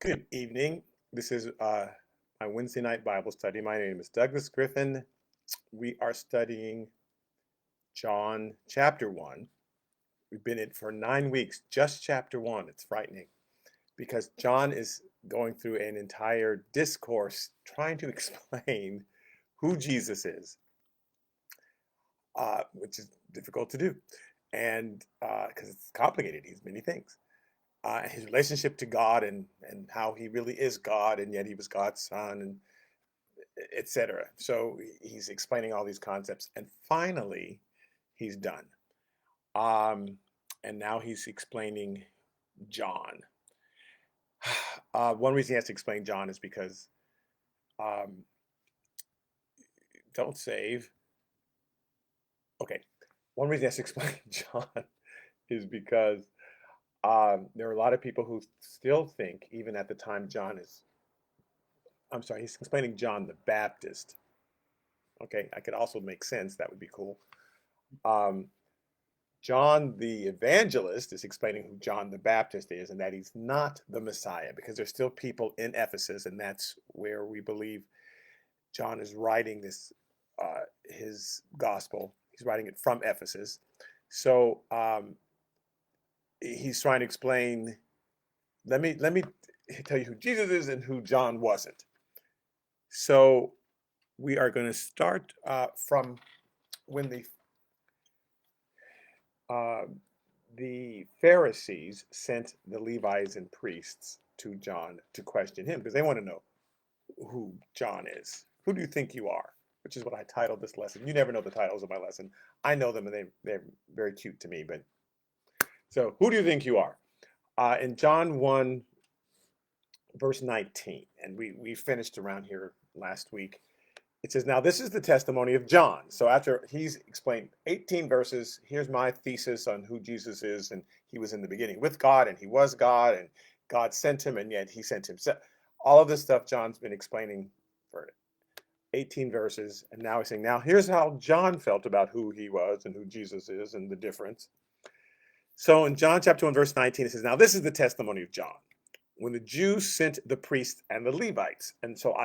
Good evening. This is my Wednesday night Bible study. My name is Douglas Griffin. We are studying John chapter 1. We've been in it for 9 weeks, just chapter 1. It's frightening because John is going through an entire discourse trying to explain who Jesus is, which is difficult to do. And because it's complicated, he's many things. His relationship to God and how he really is God, and yet he was God's son, and etc. So he's explaining all these concepts, and finally, he's done. And now he's explaining John. One reason he has to explain John is because um, don't save. Okay, one reason he has to explain John is because there are a lot of people who still think, even at the time John is, I'm sorry, he's explaining John the Baptist. Okay, I could also make sense. That would be cool. Um, John the Evangelist is explaining who John the Baptist is and that he's not the Messiah because there's still people in Ephesus, and that's where we believe John is writing his gospel. He's writing it from Ephesus. So he's trying to explain. Let me tell you who Jesus is and who John wasn't. So we are going to start from when uh, the Pharisees sent the Levites and priests to John to question him because they want to know who John is. Who do you think you are? Which is what I titled this lesson. You never know the titles of my lesson. I know them, and they're very cute to me. But so, who do you think you are? In John 1, verse 19, and we finished around here last week. It says, now this is the testimony of John. So after he's explained 18 verses, here's my thesis on who Jesus is. And he was in the beginning with God, and he was God, and God sent him, and yet he sent himself. All of this stuff John's been explaining for 18 verses. And now he's saying, now here's how John felt about who he was and who Jesus is and the difference. So in John chapter 1, verse 19, it says, now this is the testimony of John. When the Jews sent the priests and the Levites. And so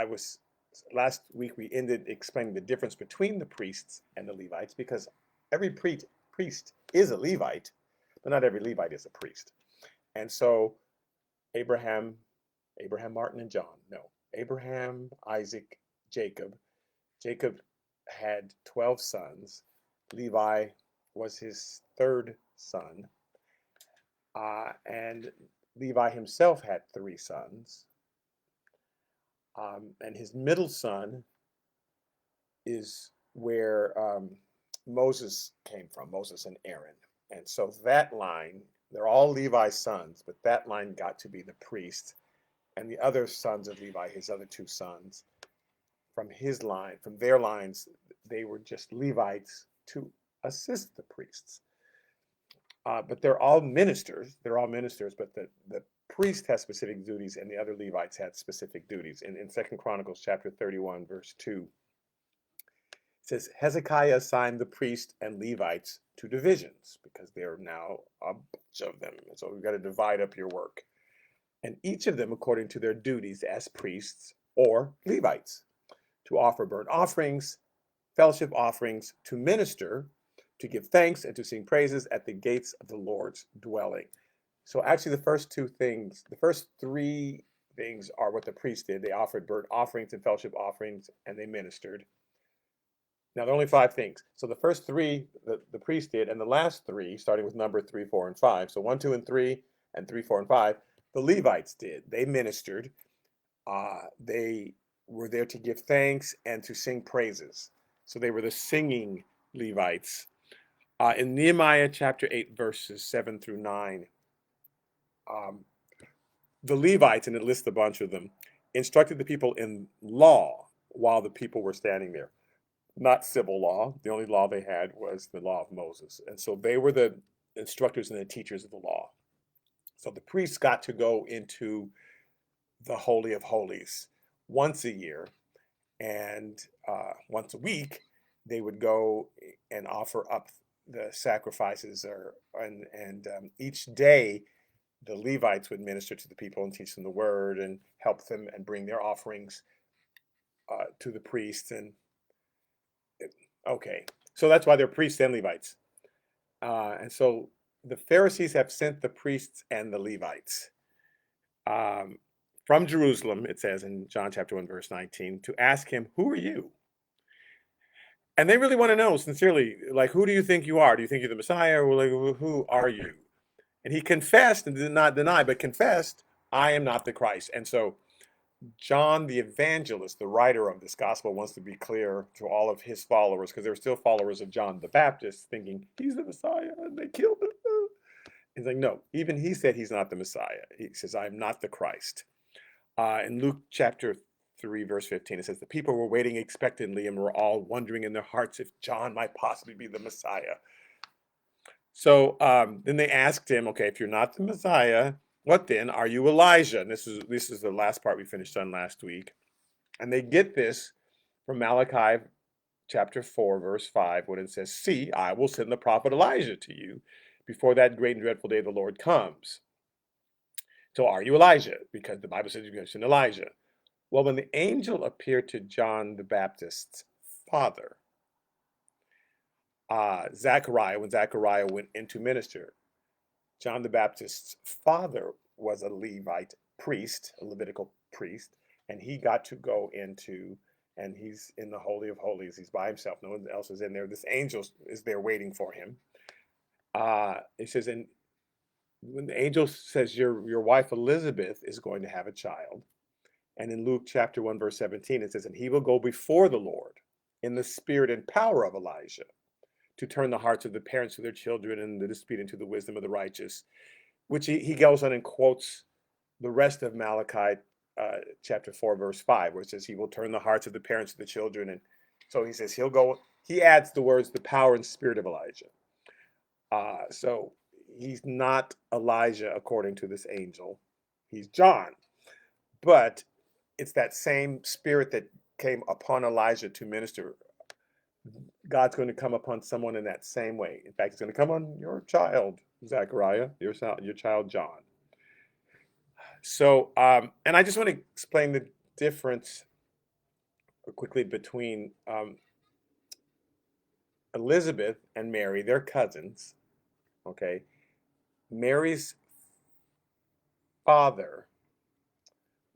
last week we ended explaining the difference between the priests and the Levites because every priest is a Levite, but not every Levite is a priest. And so Abraham, Martin, and John. No, Abraham, Isaac, Jacob. Jacob had 12 sons. Levi was his third son. And Levi himself had 3 sons. And his middle son is where Moses came from, Moses and Aaron. And so that line, they're all Levi's sons, but that line got to be the priest. And the other sons of Levi, his other 2 sons, from his line, from their lines, they were just Levites to assist the priests. But they're all ministers. They're all ministers, but the priest has specific duties, and the other Levites had specific duties. In 2 Chronicles chapter 31, verse 2, it says, Hezekiah assigned the priest and Levites to divisions, because there are now a bunch of them. And so we've got to divide up your work. And each of them according to their duties as priests or Levites, to offer burnt offerings, fellowship offerings, to minister, to give thanks, and to sing praises at the gates of the Lord's dwelling. So actually the first 3 things are what the priests did. They offered burnt offerings and fellowship offerings, and they ministered. Now there are only 5 things. So the first 3 the priest did, and the last 3, starting with number 3, 4, and 5. So 1, 2, and 3, and 3, 4, and 5, the Levites did. They ministered. They were there to give thanks and to sing praises. So they were the singing Levites. In Nehemiah chapter 8, verses 7 through 9, the Levites, and it lists a bunch of them, instructed the people in law while the people were standing there. Not civil law. The only law they had was the law of Moses. And so they were the instructors and the teachers of the law. So the priests got to go into the Holy of Holies once a year, and once a week they would go and offer up the sacrifices, and each day the Levites would minister to the people and teach them the word and help them and bring their offerings to the priests. And okay, so that's why they're priests and Levites. And so the Pharisees have sent the priests and the Levites um, from Jerusalem, it says in John chapter 1, verse 19, to ask him, who are you? And they really want to know sincerely, like, who do you think you are? Do you think you're the Messiah? Or like, who are you? And he confessed and did not deny, but confessed, I am not the Christ. And so John the evangelist, the writer of this gospel, wants to be clear to all of his followers, because there were still followers of John the Baptist thinking he's the Messiah and they killed him. He's like, no, even he said he's not the Messiah. He says, I am not the Christ. In Luke chapter 3, verse 15, it says, the people were waiting expectantly and were all wondering in their hearts if John might possibly be the Messiah. So then they asked him, okay, if you're not the Messiah, what then? Are you Elijah? And this is the last part we finished on last week. And they get this from Malachi chapter 4, verse 5, when it says, see, I will send the prophet Elijah to you before that great and dreadful day the Lord comes. So are you Elijah? Because the Bible says you're going to send Elijah. Well, when the angel appeared to John the Baptist's father, Zechariah, when Zechariah went in to minister, John the Baptist's father was a Levite priest, a Levitical priest, and he got to go into, and he's in the Holy of Holies. He's by himself. No one else is in there. This angel is there waiting for him. It says, and when the angel says your wife Elizabeth is going to have a child, and in Luke chapter 1, verse 17, it says, and he will go before the Lord in the spirit and power of Elijah to turn the hearts of the parents to their children and the dispute into the wisdom of the righteous, which he goes on and quotes the rest of Malachi chapter 4, verse 5, where it says he will turn the hearts of the parents to the children. And so he says he adds the words, the power and spirit of Elijah. So he's not Elijah according to this angel. He's John. But it's that same spirit that came upon Elijah to minister. God's going to come upon someone in that same way. In fact, it's going to come on your child, Zechariah, your child, John. So, and I just want to explain the difference quickly between Elizabeth and Mary. They're cousins, okay? Mary's father,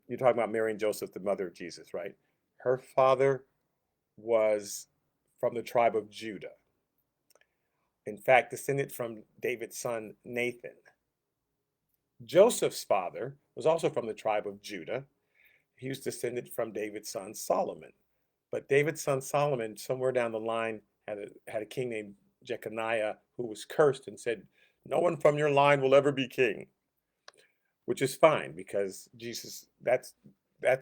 you're talking about Mary and Joseph, the mother of Jesus, right? Her father was from the tribe of Judah. In fact, descended from David's son Nathan. Joseph's father was also from the tribe of Judah. He was descended from David's son Solomon. But David's son Solomon, somewhere down the line, had a king named Jeconiah who was cursed and said, no one from your line will ever be king. Which is fine, because Jesus, that's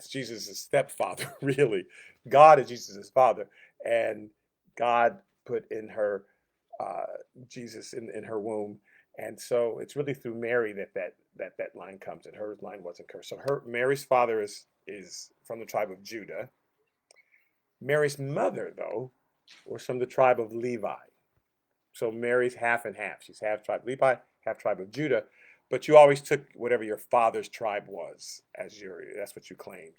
Jesus' stepfather, really. God is Jesus' father. And God put in her Jesus in her womb. And so it's really through Mary that line comes, and her line wasn't cursed. So Mary's father is from the tribe of Judah. Mary's mother, though, was from the tribe of Levi. So Mary's half and half. She's half tribe of Levi, half tribe of Judah. But you always took whatever your father's tribe was as that's what you claimed.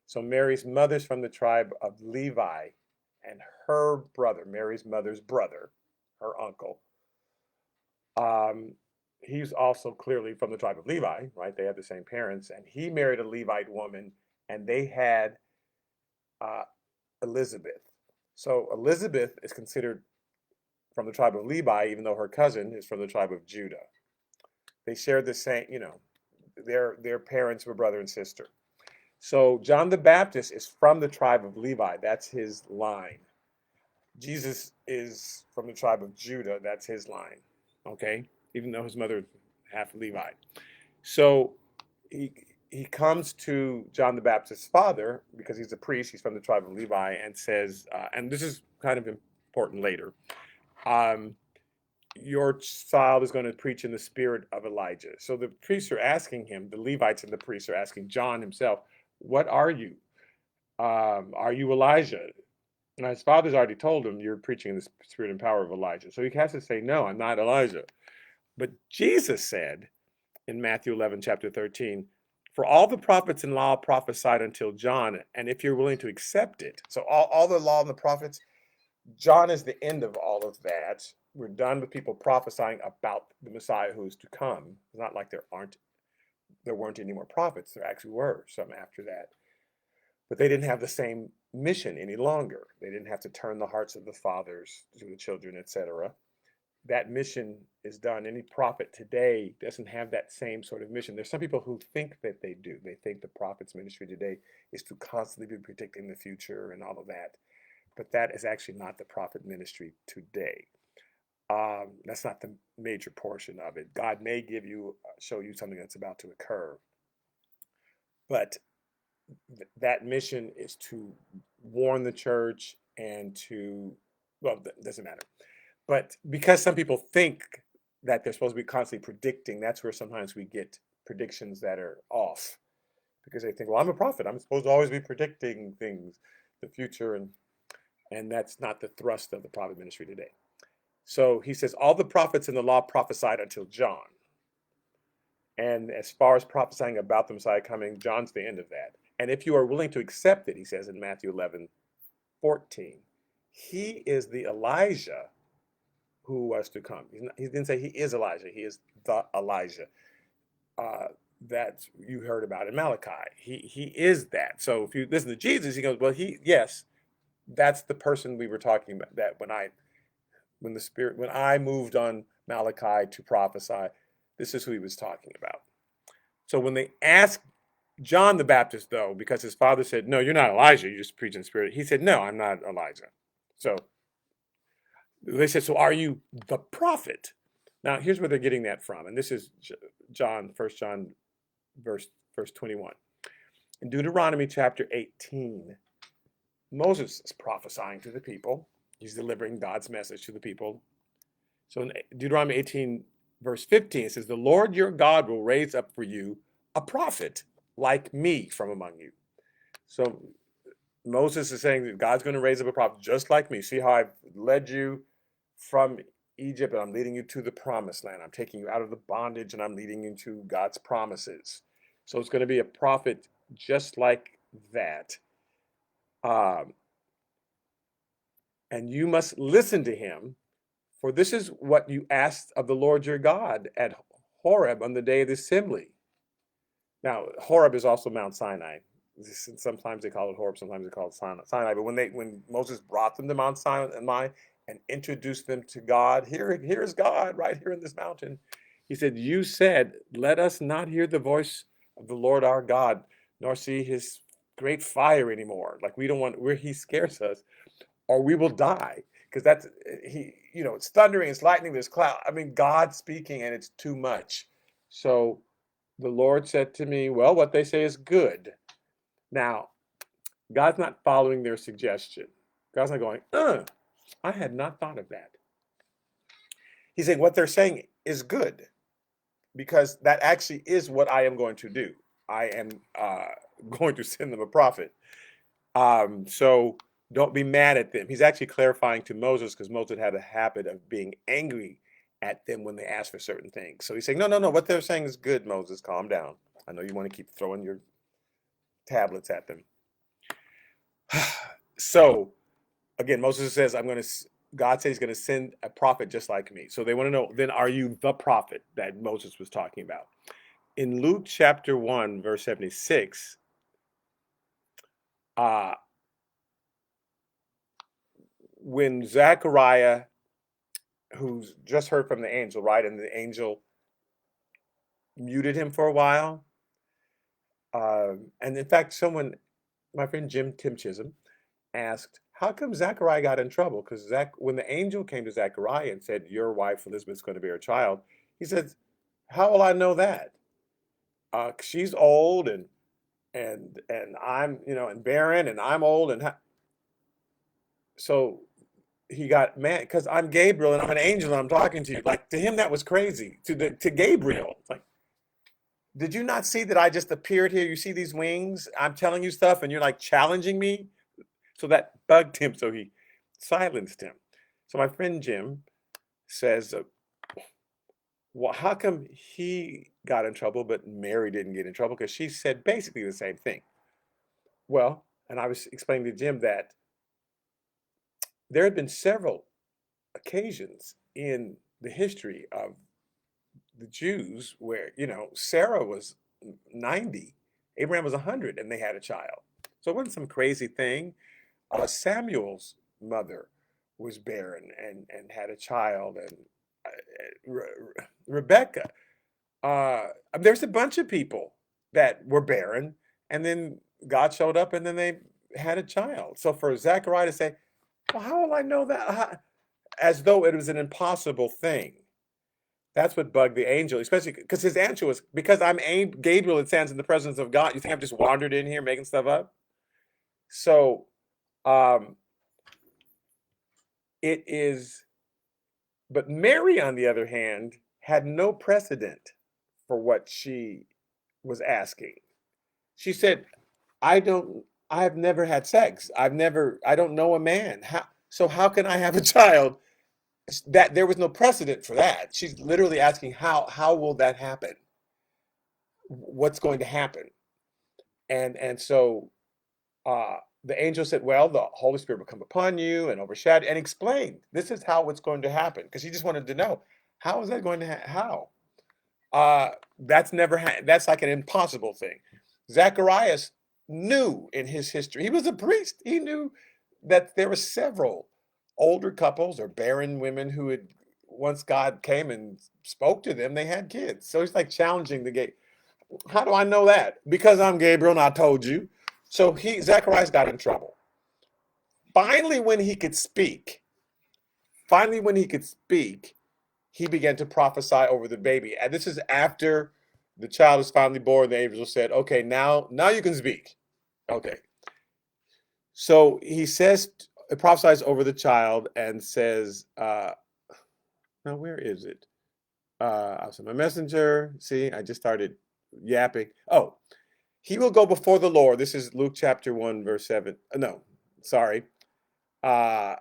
So Mary's mother's from the tribe of Levi, and her brother, Mary's mother's brother, her uncle, he's also clearly from the tribe of Levi, right? They had the same parents, and he married a Levite woman, and they had Elizabeth. So Elizabeth is considered from the tribe of Levi, even though her cousin is from the tribe of Judah. They shared the same, their parents were brother and sister. So John the Baptist is from the tribe of Levi. That's his line. Jesus is from the tribe of Judah. That's his line. Okay? Even though his mother is half Levi. So he comes to John the Baptist's father, because he's a priest, he's from the tribe of Levi, and says, and this is kind of important later, your child is going to preach in the spirit of Elijah. So the priests are asking him, the Levites and the priests are asking John himself, what are you? Are you Elijah? Now his father's already told him, you're preaching in the spirit and power of Elijah. So he has to say, no, I'm not Elijah. But Jesus said, in Matthew 11, chapter 13. For all the prophets and law prophesied until John, and if you're willing to accept it. So all the law and the prophets, John is the end of all of that. We're done with people prophesying about the Messiah who is to come. It's not like there weren't any more prophets. There actually were some after that. But they didn't have the same mission any longer. They didn't have to turn the hearts of the fathers to the children, etc. That mission is done. Any prophet today doesn't have that same sort of mission. There's some people who think that they do. They think the prophet's ministry today is to constantly be predicting the future and all of that. But that is actually not the prophet ministry today. That's not the major portion of it. God may show you something that's about to occur. But that mission is to warn the church and well, it doesn't matter. But because some people think that they're supposed to be constantly predicting, that's where sometimes we get predictions that are off. Because they think, well, I'm a prophet. I'm supposed to always be predicting things, the future, and that's not the thrust of the prophet ministry today. So he says, all the prophets in the law prophesied until John. And as far as prophesying about the Messiah coming, John's the end of that. And if you are willing to accept it, he says in Matthew 11:14, he is the Elijah who was to come. He didn't say he is Elijah. He is the Elijah that you heard about in Malachi. He is that. So if you listen to Jesus, he goes, well, yes, that's the person we were talking about. That when I moved on Malachi to prophesy, this is who he was talking about. So when they asked John the Baptist, though, because his father said, no, you're not Elijah, you just preach in spirit. He said, no, I'm not Elijah. So they said, so are you the prophet? Now, here's where they're getting that from. And this is John, 1 John, verse 21. In Deuteronomy chapter 18, Moses is prophesying to the people. He's delivering God's message to the people. So in Deuteronomy 18, verse 15, it says, the Lord your God will raise up for you a prophet like me from among you. So Moses is saying that God's going to raise up a prophet just like me. See how I've led you from Egypt and I'm leading you to the promised land. I'm taking you out of the bondage and I'm leading you to God's promises. So it's going to be a prophet just like that. And you must listen to him, for this is what you asked of the Lord your God at Horeb on the day of the assembly. Now, Horeb is also Mount Sinai. Sometimes they call it Horeb, sometimes they call it Sinai. But when Moses brought them to Mount Sinai and introduced them to God, here's God right here in this mountain. He said, you said, let us not hear the voice of the Lord our God, nor see his great fire anymore. Like we don't want, where he scares us, or we will die. Because it's thundering, it's lightning, there's cloud. I mean, God speaking, and it's too much. So the Lord said to me, well, what they say is good. Now, God's not following their suggestion. God's not going, I had not thought of that. He's saying what they're saying is good, because that actually is what I am going to do. I am going to send them a prophet. So don't be mad at them. He's actually clarifying to Moses, because Moses had a habit of being angry at them when they asked for certain things. So he's saying, no, what they're saying is good, Moses. Calm down. I know you want to keep throwing your tablets at them. So again, Moses says, God says he's going to send a prophet just like me. So they want to know, then are you the prophet that Moses was talking about? In Luke chapter 1, verse 76, when Zechariah, who's just heard from the angel, right, and the angel muted him for a while, and in fact, my friend Tim Chisholm, asked, how come Zechariah got in trouble? Because when the angel came to Zechariah and said, your wife Elizabeth's going to bear a child, he said, how will I know that? She's old and I'm, and barren, and I'm old, and so he got mad because I'm Gabriel and I'm an angel and I'm talking to you. Like, to him that was crazy. To Gabriel, like, did you not see that I just appeared here? You see these wings? I'm telling you stuff and you're like challenging me. So that bugged him, so he silenced him. So my friend Jim says, well, how come he got in trouble, but Mary didn't get in trouble because she said basically the same thing. Well, and I was explaining to Jim that there had been several occasions in the history of the Jews where, Sarah was 90, Abraham was 100, and they had a child. So it wasn't some crazy thing. Samuel's mother was barren and had a child, and Rebecca. There's a bunch of people that were barren, and then God showed up, and then they had a child. So for Zechariah to say, "Well, how will I know that?" As though it was an impossible thing. That's what bugged the angel, especially because his answer was, "Because I'm Gabriel, it stands in the presence of God. You think I've just wandered in here making stuff up?" So um, it is, but Mary, on the other hand, had no precedent for what she was asking. She said, I have never had sex. I don't know a man. So how can I have a child? That there was no precedent for that. She's literally asking, how will that happen? What's going to happen? And so the angel said, well, the Holy Spirit will come upon you and overshadow, and explained, this is how it's going to happen. Because he just wanted to know, how is that going to how? That's like an impossible thing. Zacharias knew in his history, he was a priest. He knew that there were several older couples or barren women who had, once God came and spoke to them, they had kids. So he's like challenging the gate. How do I know that? Because I'm Gabriel and I told you. So Zacharias got in trouble. Finally, when he could speak, finally, when he could speak, he began to prophesy over the baby. And this is after the child is finally born. The angel said, okay, now you can speak. Okay. So he says, prophesies over the child and says, now where is it? I was my messenger. See, I just started yapping. Oh, he will go before the Lord. This is Luke chapter 1, verse 7. No, sorry. Okay,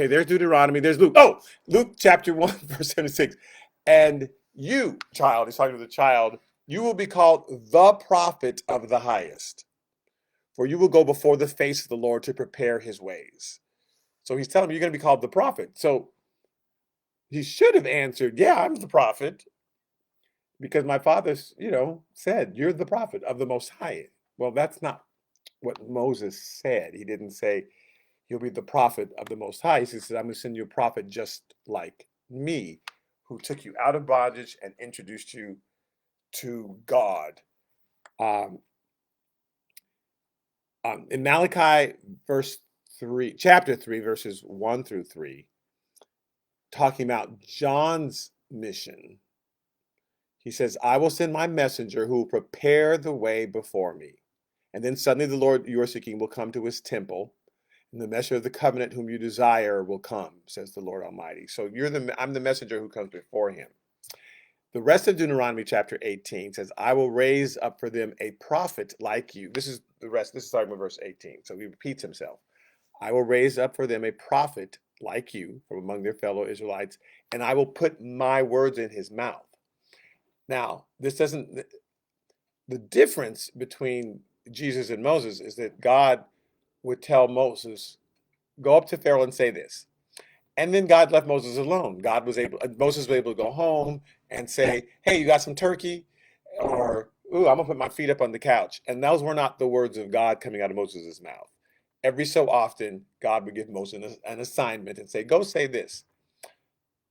there's Deuteronomy. There's Luke. Oh, Luke chapter 1, verse 76. And you, child, he's talking to the child, you will be called the prophet of the highest, for you will go before the face of the Lord to prepare his ways. So he's telling him you're going to be called the prophet. So he should have answered, yeah, I'm the prophet, because my father, said, you're the prophet of the Most High. Well, that's not what Moses said. He didn't say, you'll be the prophet of the Most High. He says, I'm going to send you a prophet just like me, who took you out of bondage and introduced you to God. In Malachi chapter 3, verses 1 through 3, talking about John's mission, he says, I will send my messenger who will prepare the way before me. And then suddenly the Lord you are seeking will come to his temple, and the messenger of the covenant whom you desire will come, says the Lord Almighty. So I'm the messenger who comes before him. The rest of Deuteronomy chapter 18 says, I will raise up for them a prophet like you. This is the rest. This is starting with verse 18. So he repeats himself. I will raise up for them a prophet like you from among their fellow Israelites, and I will put my words in his mouth. Now, the difference between Jesus and Moses is that God would tell Moses, go up to Pharaoh and say this. And then God left Moses alone. Moses was able to go home and say, hey, you got some turkey? Or, ooh, I'm gonna put my feet up on the couch. And those were not the words of God coming out of Moses' mouth. Every so often, God would give Moses an assignment and say, go say this.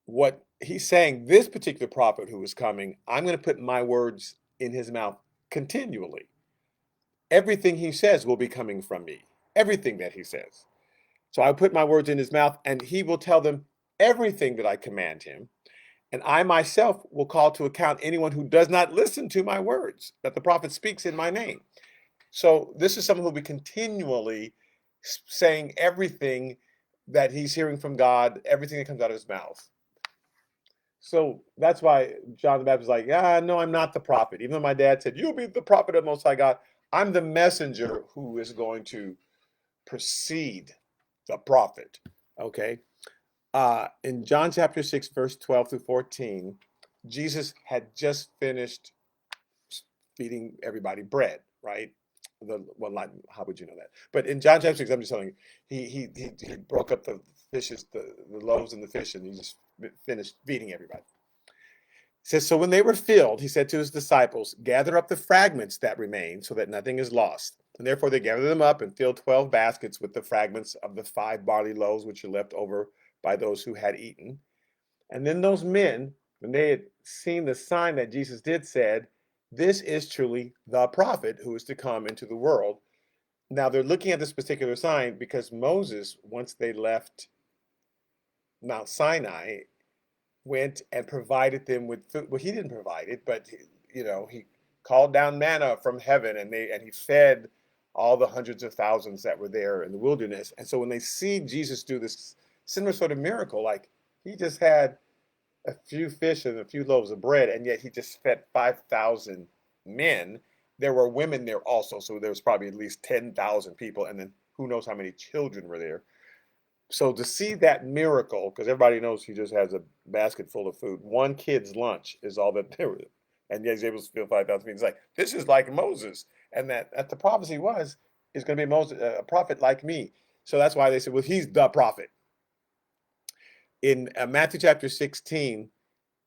What he's saying, this particular prophet who is coming, I'm going to put my words in his mouth continually. Everything he says will be coming from me. Everything that he says. So I put my words in his mouth, and he will tell them everything that I command him. And I myself will call to account anyone who does not listen to my words that the prophet speaks in my name. So this is someone who will be continually saying everything that he's hearing from God, everything that comes out of his mouth. So that's why John the Baptist is like, no, I'm not the prophet. Even though my dad said, you'll be the prophet of Most High God, I'm the messenger who is going to precede the prophet. Okay. In John chapter 6, verse 12 through 14, Jesus had just finished feeding everybody bread, right? Well, not, how would you know that? But in John chapter 6, I'm just telling you, he broke up the fishes, the loaves and the fish, and he just finished feeding everybody. It says, so when they were filled, he said to his disciples, gather up the fragments that remain so that nothing is lost. And therefore they gathered them up and filled 12 baskets with the fragments of the 5 barley loaves which were left over by those who had eaten. And then those men, when they had seen the sign that Jesus did, said, this is truly the prophet who is to come into the world. Now they're looking at this particular sign because Moses, once they left Mount Sinai, went and provided them with food. Well, he didn't provide it, but he called down manna from heaven, and he fed all the hundreds of thousands that were there in the wilderness. And so when they see Jesus do this similar sort of miracle, like he just had a few fish and a few loaves of bread, and yet he just fed 5,000 men. There were women there also, so there was probably at least 10,000 people, and then who knows how many children were there. So to see that miracle, because everybody knows he just has a basket full of food. One kid's lunch is all that there was, and yet he's able to fill 5,000 people. It's like, this is like Moses, and that the prophecy was, is going to be Moses, a prophet like me. So that's why they said, well, he's the prophet. In Matthew chapter 16,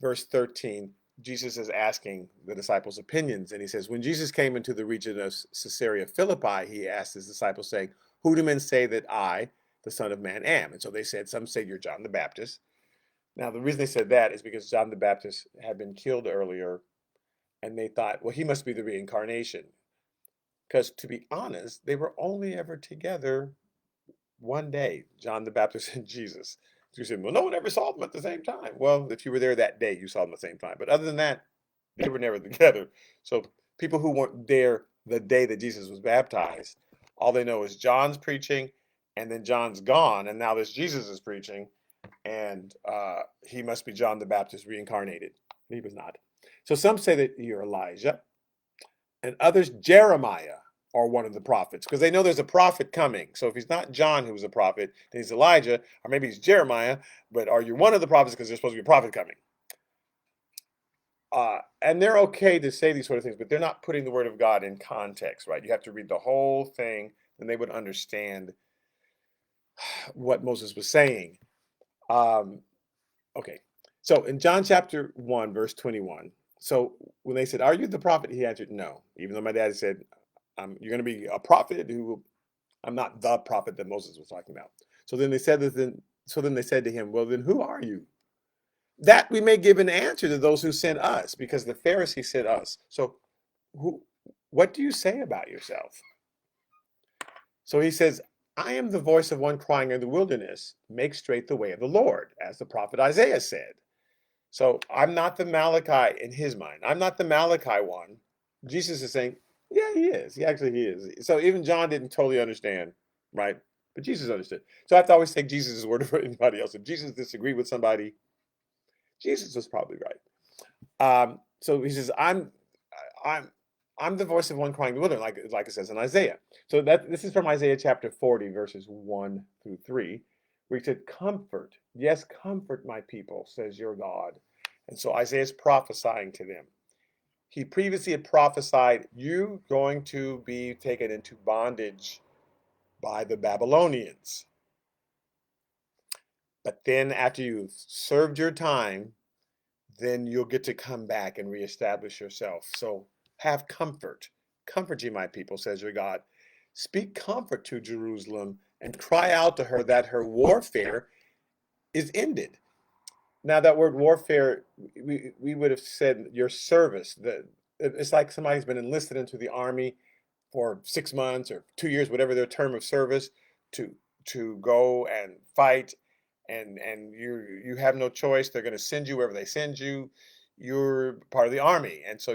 verse 13, Jesus is asking the disciples' opinions, and he says, when Jesus came into the region of Caesarea Philippi, he asked his disciples, saying, who do men say that I, the Son of Man, am? And so they said, some say you're John the Baptist. Now, the reason they said that is because John the Baptist had been killed earlier, and they thought, well, he must be the reincarnation. Because to be honest, they were only ever together one day, John the Baptist and Jesus. So you said, well, no one ever saw them at the same time. Well, if you were there that day, you saw them at the same time. But other than that, they were never together. So people who weren't there the day that Jesus was baptized, all they know is John's preaching, and then John's gone, and now this Jesus is preaching, and he must be John the Baptist reincarnated. He was not. So some say that you're Elijah, and others Jeremiah, or one of the prophets, because they know there's a prophet coming. So if he's not John, who's a prophet, then he's Elijah, or maybe he's Jeremiah. But are you one of the prophets because there's supposed to be a prophet coming? And they're okay to say these sort of things, but they're not putting the word of God in context, right? You have to read the whole thing, and they would understand what Moses was saying. Okay, so in John chapter 1, verse 21, so when they said, are you the prophet? He answered, no. Even though my dad said, you're going to be a prophet who will, I'm not the prophet that Moses was talking about. So then they said to him, well, then who are you? That we may give an answer to those who sent us, because the Pharisees sent us. So what do you say about yourself? So he says, I am the voice of one crying in the wilderness, make straight the way of the Lord, as the prophet Isaiah said. So I'm not the Malachi in his mind. I'm not the Malachi one. Jesus is saying, yeah, he is. He is. So even John didn't totally understand, right? But Jesus understood. So I have to always take Jesus' word for anybody else. If Jesus disagreed with somebody, Jesus was probably right. So he says, I'm the voice of one crying in the wilderness, like it says in Isaiah. So this is from Isaiah chapter 40, verses 1 through 3, where he said, comfort, yes, comfort my people, says your God. And so Isaiah is prophesying to them. He previously had prophesied, you going to be taken into bondage by the Babylonians. But then after you've served your time, then you'll get to come back and reestablish yourself. So have comfort. Comfort ye, my people, says your God. Speak comfort to Jerusalem and cry out to her that her warfare is ended. Now that word warfare, we would have said your service. It's like somebody's been enlisted into the army for 6 months or 2 years, whatever their term of service, to go and fight, and you have no choice. They're going to send you wherever they send you. You're part of the army, and so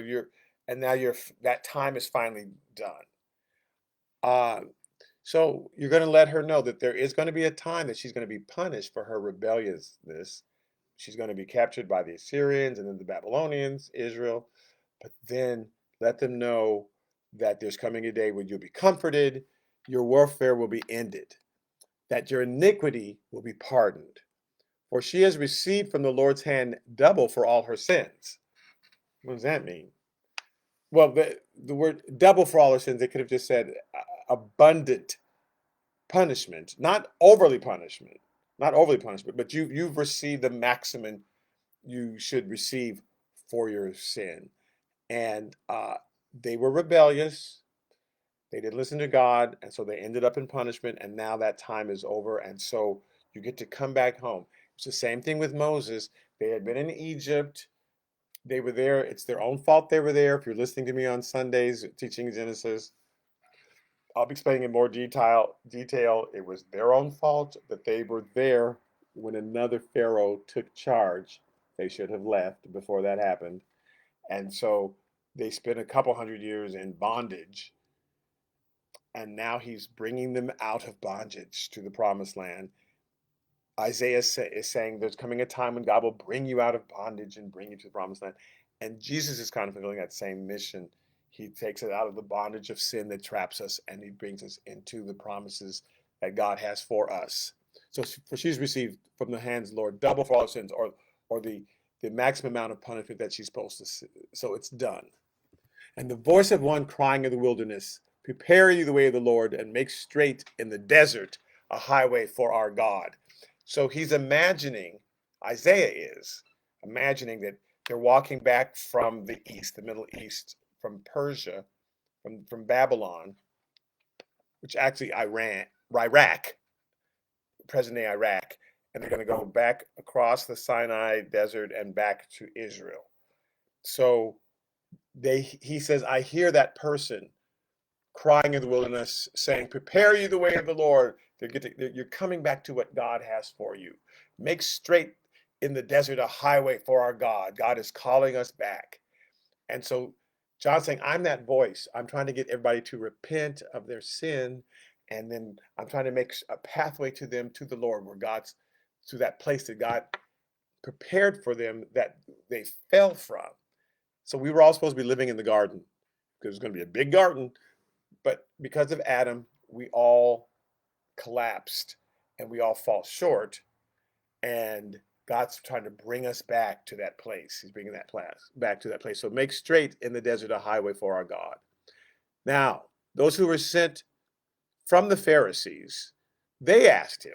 now that time is finally done. So you're going to let her know that there is going to be a time that she's going to be punished for her rebelliousness. She's going to be captured by the Assyrians and then the Babylonians, Israel. But then let them know that there's coming a day when you'll be comforted, your warfare will be ended, that your iniquity will be pardoned. for she has received from the Lord's hand double for all her sins. What does that mean? Well, the word double for all her sins, they could have just said abundant punishment, not overly punishment, but you've received the maximum you should receive for your sin. And they were rebellious. They didn't listen to God, and so they ended up in punishment, and now that time is over, and so you get to come back home. It's the same thing with Moses. They had been in Egypt. They were there. It's their own fault they were there. If you're listening to me on Sundays teaching Genesis, I'll be explaining in more detail. It was their own fault that they were there when another Pharaoh took charge. They should have left before that happened. And so they spent a couple hundred years in bondage, and now he's bringing them out of bondage to the promised land. Isaiah is saying there's coming a time when God will bring you out of bondage and bring you to the promised land. And Jesus is kind of fulfilling that same mission. He takes it out of the bondage of sin that traps us, and he brings us into the promises that God has for us. So for she's received from the hands of the Lord double for all her sins, or the maximum amount of punishment that she's supposed to see. So it's done. And the voice of one crying in the wilderness, prepare you the way of the Lord, and make straight in the desert a highway for our God. So he's imagining, Isaiah is imagining that they're walking back from the east, the Middle East, from Persia, from Babylon, which actually Iraq, present-day Iraq, and they're going to go back across the Sinai desert and back to Israel. So he says, I hear that person crying in the wilderness, saying, prepare you the way of the Lord. You're coming back to what God has for you. Make straight in the desert a highway for our God. God is calling us back. And so John's saying, I'm that voice. I'm trying to get everybody to repent of their sin. And then I'm trying to make a pathway to them, to the Lord, where God's, to that place that God prepared for them that they fell from. So we were all supposed to be living in the garden, because it's going to be a big garden. But because of Adam, we all collapsed and we all fall short. And God's trying to bring us back to that place. He's bringing that place back to that place. So make straight in the desert a highway for our God. Now, those who were sent from the Pharisees, they asked him,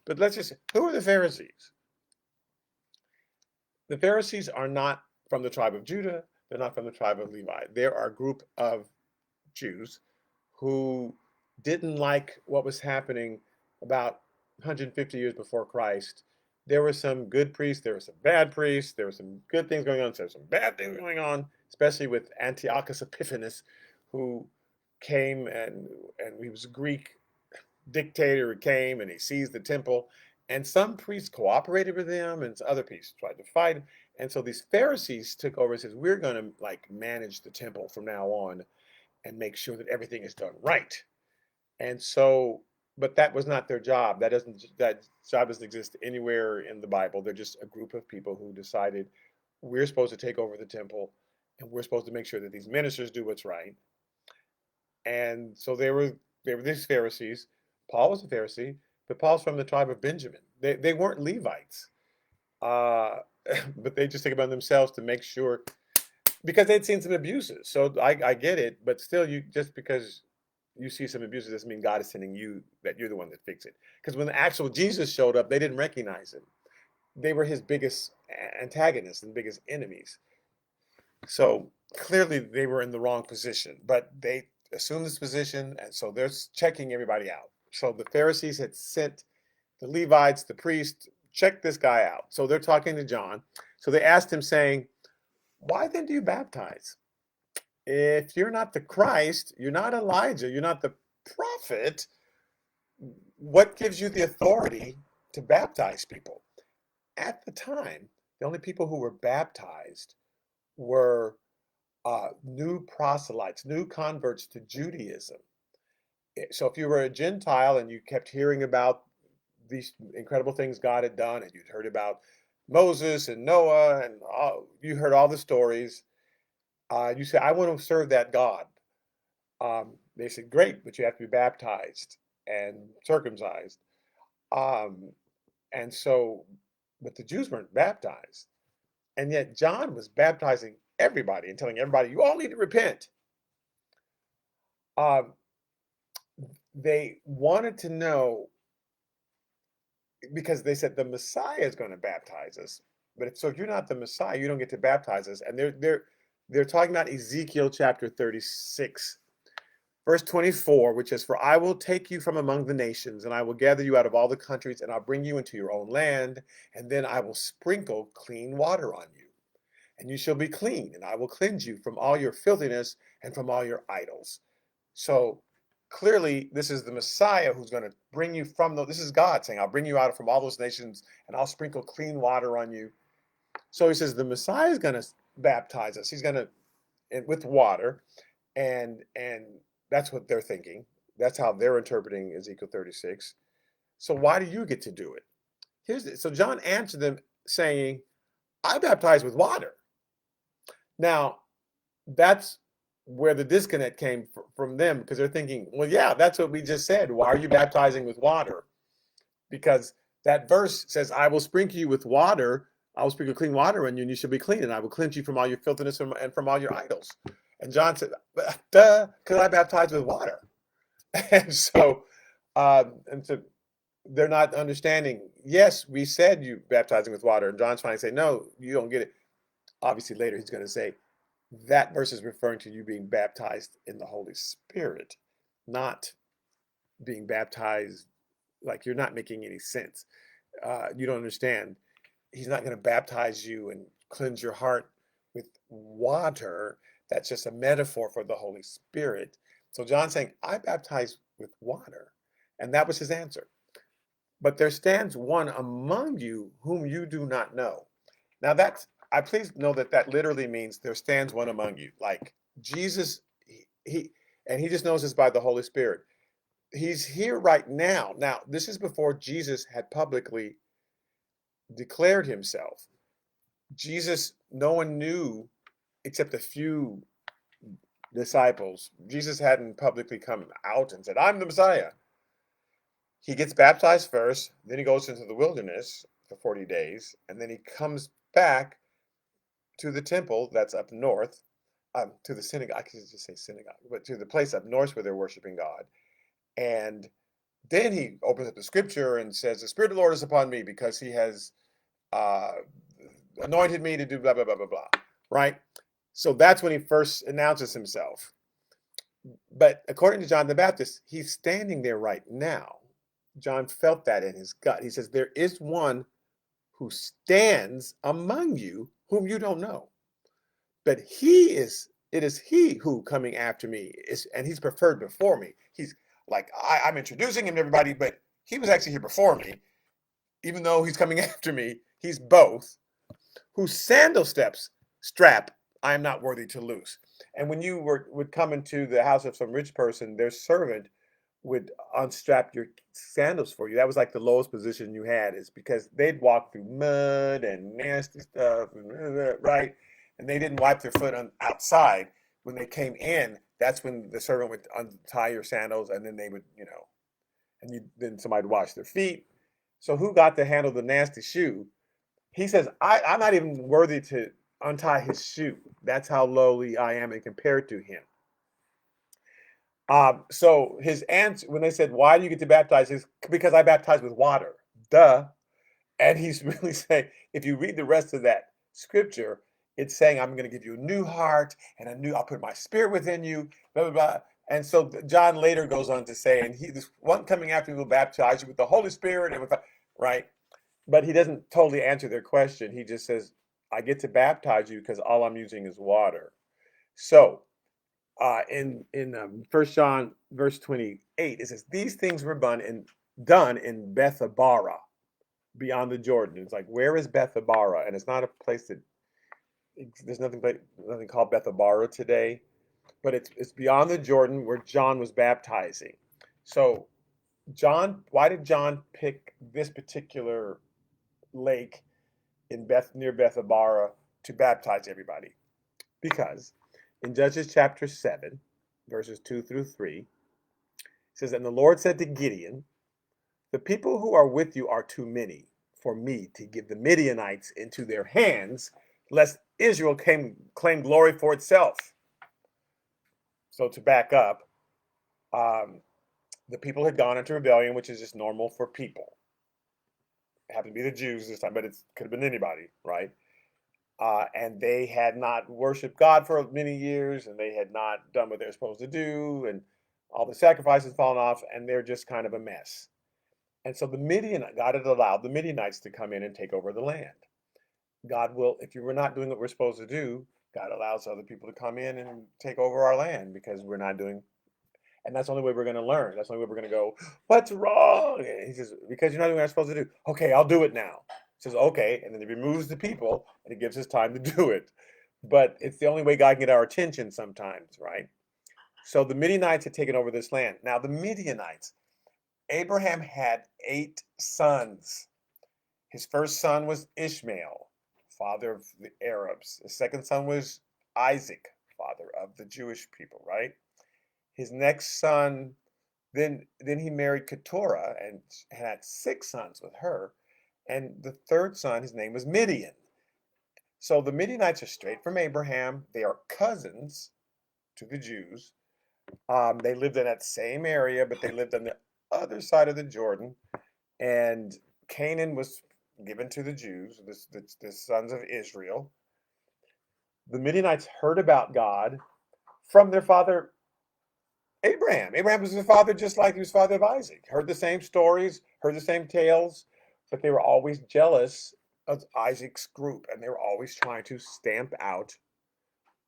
but let's just say, who are the Pharisees? The Pharisees are not from the tribe of Judah. They're not from the tribe of Levi. They're a group of Jews who didn't like what was happening about 150 years before Christ. There were some good priests, there were some bad priests, there were some good things going on, there were some bad things going on, especially with Antiochus Epiphanes, who came and he was a Greek dictator who came and he seized the temple. And some priests cooperated with him, and other priests tried to fight him. And so these Pharisees took over and says, we're going to like manage the temple from now on and make sure that everything is done right. And so, but that was not their job. That job doesn't exist anywhere in the Bible. They're just a group of people who decided we're supposed to take over the temple, and we're supposed to make sure that these ministers do what's right. And so they were these Pharisees. Paul was a Pharisee, but Paul's from the tribe of Benjamin. They weren't Levites, but they just take it upon themselves to make sure, because they'd seen some abuses. So I get it, but still, you just because you see some abuses doesn't mean God is sending you, that you're the one that fix it. Because when the actual Jesus showed up, they didn't recognize him. They were his biggest antagonists and biggest enemies. So clearly they were in the wrong position, but they assumed this position, and so they're checking everybody out. So the Pharisees had sent the Levites, the priests, check this guy out. So they're talking to John. So they asked him, saying, why then do you baptize? If you're not the Christ, you're not Elijah, you're not the prophet, what gives you the authority to baptize people? At the time, the only people who were baptized were new proselytes, new converts to Judaism. So if you were a Gentile and you kept hearing about these incredible things God had done, and you'd heard about Moses and Noah, and you heard all the stories, you say, I want to serve that God. They said, great, but you have to be baptized and circumcised. And so but the Jews weren't baptized. And yet John was baptizing everybody and telling everybody, you all need to repent. Um, they wanted to know because they said the Messiah is going to baptize us. But if you're not the Messiah, you don't get to baptize us. And they're talking about Ezekiel chapter 36, verse 24, which is, for I will take you from among the nations, and I will gather you out of all the countries, and I'll bring you into your own land, and then I will sprinkle clean water on you, and you shall be clean, and I will cleanse you from all your filthiness and from all your idols. So clearly, this is the Messiah who's going to bring you from this is God saying, I'll bring you out from all those nations, and I'll sprinkle clean water on you. So he says the Messiah is going to baptize us. He's going to, with water, and that's what they're thinking. That's how they're interpreting Ezekiel 36. So why do you get to do it? So John answered them saying, I baptize with water. Now, that's where the disconnect came from them, because they're thinking, well, yeah, that's what we just said. Why are you baptizing with water? Because that verse says, I will sprinkle you with water. I will sprinkle clean water on you, and you shall be clean, and I will cleanse you from all your filthiness and from all your idols. And John said, duh, because I baptize with water. And so they're not understanding. Yes, we said you baptizing with water. And John's trying to say, no, you don't get it. Obviously, later he's going to say, that verse is referring to you being baptized in the Holy Spirit, not being baptized. Like, you're not making any sense. You don't understand. He's not going to baptize you and cleanse your heart with water. That's just a metaphor for the Holy Spirit. So John's saying, I baptize with water. And that was his answer. But there stands one among you whom you do not know. Now I please know that literally means there stands one among you. Like Jesus, he just knows this by the Holy Spirit. He's here right now. Now, this is before Jesus had publicly declared himself. Jesus, no one knew except a few disciples. Jesus hadn't publicly come out and said, I'm the Messiah. He gets baptized first, then he goes into the wilderness for 40 days, and then he comes back to the temple that's up north, to the synagogue, I could just say synagogue, but to the place up north where they're worshiping God. And then he opens up the scripture and says, the Spirit of the Lord is upon me because he has anointed me to do blah, blah, blah, blah, blah, right? So that's when he first announces himself. But according to John the Baptist, he's standing there right now. John felt that in his gut. He says, there is one who stands among you whom you don't know. But it is he who coming after me is, and he's preferred before me. He's like, I'm introducing him to everybody, but he was actually here before me. Even though he's coming after me, he's both. Whose sandal strap I am not worthy to loose. And when you would come into the house of some rich person, their servant would unstrap your sandals for you. That was like the lowest position you had, is because they'd walk through mud and nasty stuff, right? And they didn't wipe their foot outside. When they came in, that's when the servant would untie your sandals, and then they would, and then somebody would wash their feet. So who got to handle the nasty shoe? He says, I'm not even worthy to untie his shoe. That's how lowly I am and compared to him. So his answer, when they said, why do you get to baptize? Is because I baptize with water. Duh. And he's really saying, if you read the rest of that scripture, it's saying, I'm going to give you a new heart and I'll put my spirit within you, blah, blah, blah. And so John later goes on to say, and this one coming after me will baptize you with the Holy Spirit and with, right? But he doesn't totally answer their question. He just says, I get to baptize you because all I'm using is water. So in 1 John verse 28, it says, these things were done in Bethabara, beyond the Jordan. It's like, where is Bethabara? And it's not a place that, there's nothing called Bethabara today, but it's beyond the Jordan where John was baptizing. So why did John pick this particular lake near Bethabara to baptize everybody? Because in Judges chapter 7, verses 2 through 3, it says, and the Lord said to Gideon, the people who are with you are too many for me to give the Midianites into their hands, lest Israel claim glory for itself. So to back up, the people had gone into rebellion, which is just normal for people. It happened to be the Jews this time, but it could have been anybody, right? And they had not worshiped God for many years, and they had not done what they're supposed to do, and all the sacrifices fallen off, and they're just kind of a mess. And so God had allowed the Midianites to come in and take over the land. God will, if you were not doing what we're supposed to do, God allows other people to come in and take over our land because we're not doing. And that's the only way we're going to learn. That's the only way we're going to go, what's wrong? And he says, because you're not doing what I'm supposed to do. Okay, I'll do it now. He says, okay. And then he removes the people and he gives us time to do it. But it's the only way God can get our attention sometimes, right? So the Midianites had taken over this land. Now, the Midianites, Abraham had 8 sons. His first son was Ishmael, father of the Arabs. The second son was Isaac, father of the Jewish people, right? His next son, then he married Keturah and had 6 sons with her. And the third son, his name was Midian. So the Midianites are straight from Abraham. They are cousins to the Jews. They lived in that same area, but they lived on the other side of the Jordan. And Canaan was given to the Jews, the sons of Israel. The Midianites heard about God from their father Abraham. Abraham was his father just like he was father of Isaac. Heard the same stories, heard the same tales, but they were always jealous of Isaac's group, and they were always trying to stamp out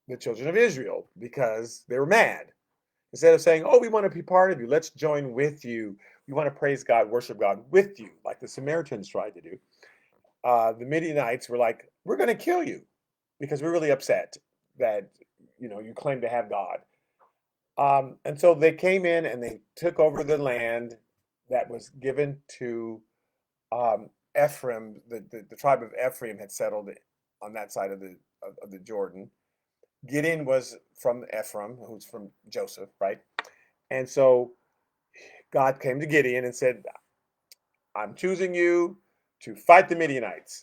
the children of Israel because they were mad. Instead of saying, oh, we want to be part of you, let's join with you. We want to praise God, worship God with you, like the Samaritans tried to do. The Midianites were like, we're going to kill you because we're really upset that, you claim to have God. And so they came in and they took over the land that was given to Ephraim. The tribe of Ephraim had settled on that side of the Jordan. Gideon was from Ephraim, who's from Joseph, right? And so God came to Gideon and said, I'm choosing you to fight the Midianites.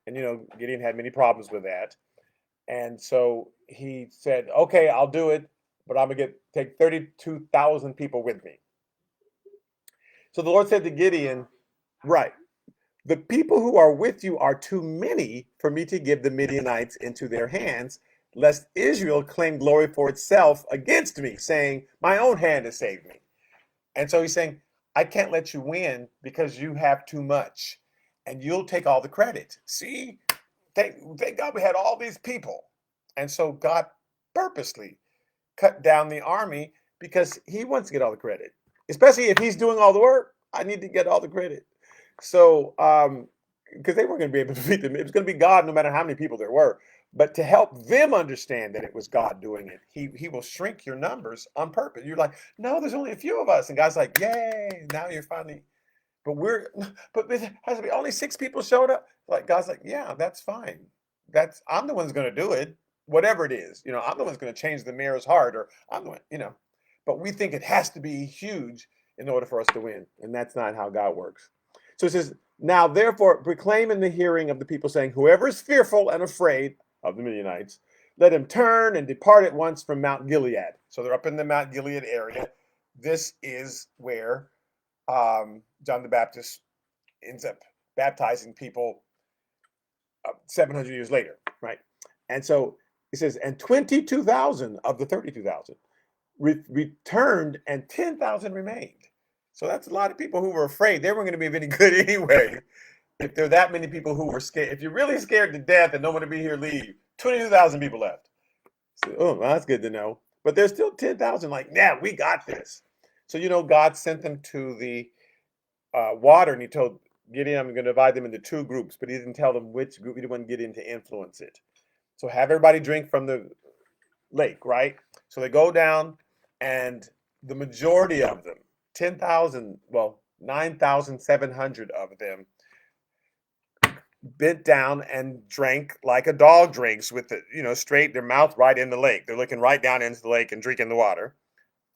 And, Gideon had many problems with that. And so he said, okay, I'll do it, but I'm going to take 32,000 people with me. So the Lord said to Gideon, right, the people who are with you are too many for me to give the Midianites into their hands, lest Israel claim glory for itself against me, saying, my own hand has saved me. And so he's saying, I can't let you win because you have too much, and you'll take all the credit. See, thank God we had all these people. And so God purposely cut down the army because he wants to get all the credit, especially if he's doing all the work. I need to get all the credit. So, because they weren't going to be able to defeat them. It was going to be God no matter how many people there were. But to help them understand that it was God doing it, he will shrink your numbers on purpose. You're like, no, there's only a few of us. And God's like, yay, now you're finally, but there has to be only 6 people showed up. Like, God's like, yeah, that's fine. I'm the one who's going to do it, whatever it is. I'm the one who's going to change the mayor's heart, or I'm the one, but we think it has to be huge in order for us to win. And that's not how God works. So it says, now therefore proclaim in the hearing of the people, saying, whoever is fearful and afraid of the Midianites, let him turn and depart at once from Mount Gilead. So they're up in the Mount Gilead area. This is where John the Baptist ends up baptizing people 700 years later, right? And so it says, and 22,000 of the 32,000 returned, and 10,000 remained. So that's a lot of people who were afraid. They weren't going to be any good anyway. If there are that many people who were scared, if you're really scared to death and don't want to be here, leave. 22,000 people left. So, well, that's good to know. But there's still 10,000 like, yeah, we got this. So, God sent them to the water, and he told Gideon, I'm going to divide them into 2 groups, but he didn't tell them which group. He didn't want Gideon to influence it. So have everybody drink from the lake, right? So they go down, and the majority of them, 9,700 of them, bent down and drank like a dog drinks, with straight their mouth right in the lake. They're looking right down into the lake and drinking the water.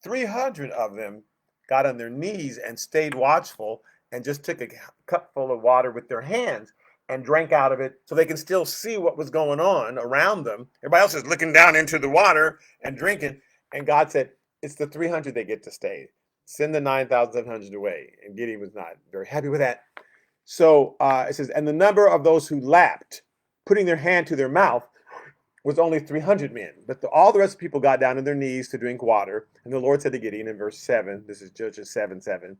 300 of them got on their knees and stayed watchful and just took a cup full of water with their hands and drank out of it so they can still see what was going on around them. Everybody else is looking down into the water and drinking. And God said, it's the 300 that get to stay. Send the 9,700 away. And Gideon was not very happy with that. So it says, and the number of those who lapped, putting their hand to their mouth, was only 300 men. But all the rest of the people got down on their knees to drink water. And the Lord said to Gideon in verse 7, this is Judges 7:7,